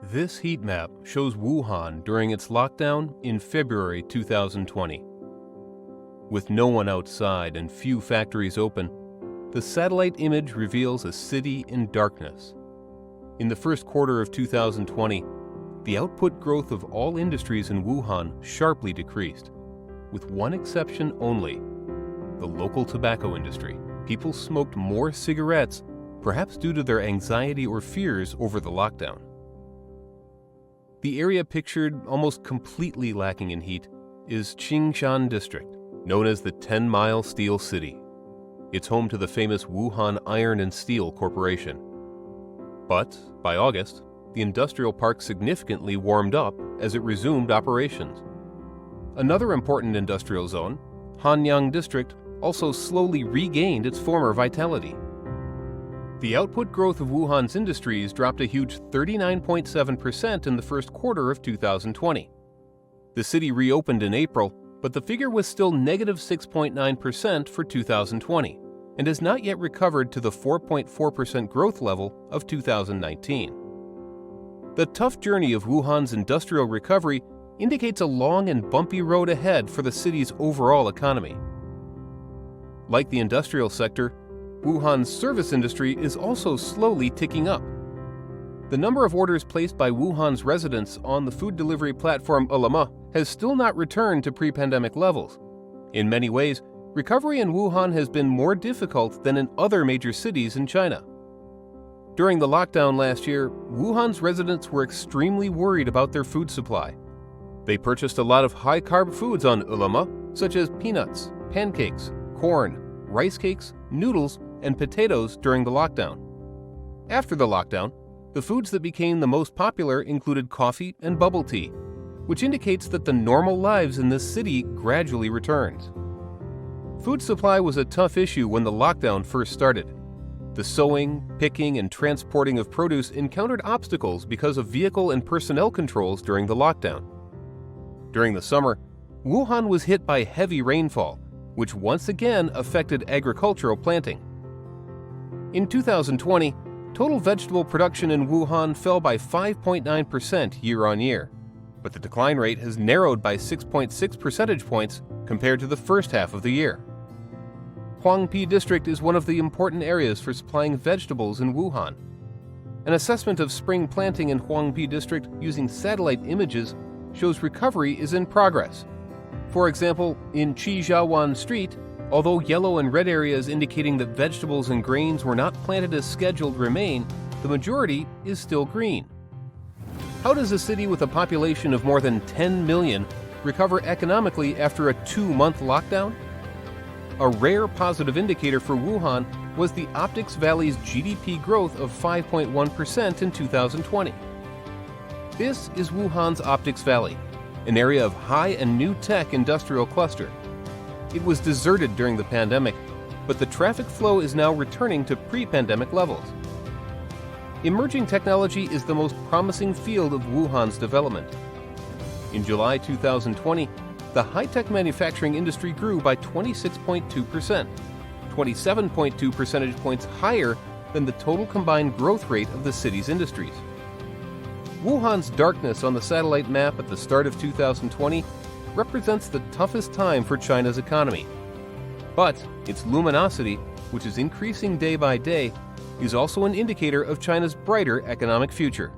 This heat map shows Wuhan during its lockdown in February 2020. With no one outside and few factories open, the satellite image reveals a city in darkness. In the first quarter of 2020, the output growth of all industries in Wuhan sharply decreased, with one exception only: the local tobacco industry. People smoked more cigarettes, perhaps due to their anxiety or fears over the lockdown. The area pictured almost completely lacking in heat is Qingshan District, known as the 10-Mile Steel City. It's home to the famous Wuhan Iron and Steel Corporation. But by August, the industrial park significantly warmed up as it resumed operations. Another important industrial zone, Hanyang District, also slowly regained its former vitality. The output growth of Wuhan's industries dropped a huge 39.7% in the first quarter of 2020. The city reopened in April, but the figure was still negative 6.9% for 2020 and has not yet recovered to the 4.4% growth level of 2019. The tough journey of Wuhan's industrial recovery indicates a long and bumpy road ahead for the city's overall economy. Like the industrial sector, Wuhan's service industry is also slowly ticking up. The number of orders placed by Wuhan's residents on the food delivery platform Ele.me has still not returned to pre-pandemic levels. In many ways, recovery in Wuhan has been more difficult than in other major cities in China. During the lockdown last year, Wuhan's residents were extremely worried about their food supply. They purchased a lot of high-carb foods on Ele.me, such as peanuts, pancakes, corn, rice cakes, noodles, and potatoes during the lockdown. After the lockdown, the foods that became the most popular included coffee and bubble tea, which indicates that the normal lives in this city gradually returned. Food supply was a tough issue when the lockdown first started. The sowing, picking, and transporting of produce encountered obstacles because of vehicle and personnel controls during the lockdown. During the summer, Wuhan was hit by heavy rainfall, which once again affected agricultural planting. In 2020, total vegetable production in Wuhan fell by 5.9% year-on-year, but the decline rate has narrowed by 6.6 percentage points compared to the first half of the year. Huangpi District is one of the important areas for supplying vegetables in Wuhan. An assessment of spring planting in Huangpi District using satellite images shows recovery is in progress. For example, in Chijiawan Street, although yellow and red areas indicating that vegetables and grains were not planted as scheduled remain, the majority is still green. How does a city with a population of more than 10 million recover economically after a 2-month lockdown? A rare positive indicator for Wuhan was the Optics Valley's GDP growth of 5.1% in 2020. This is Wuhan's Optics Valley, an area of high and new tech industrial cluster. It was deserted during the pandemic, but the traffic flow is now returning to pre-pandemic levels. Emerging technology is the most promising field of Wuhan's development. In July 2020, the high-tech manufacturing industry grew by 26.2%, 27.2 percentage points higher than the total combined growth rate of the city's industries. Wuhan's darkness on the satellite map at the start of 2020 represents the toughest time for China's economy. But its luminosity, which is increasing day by day, is also an indicator of China's brighter economic future.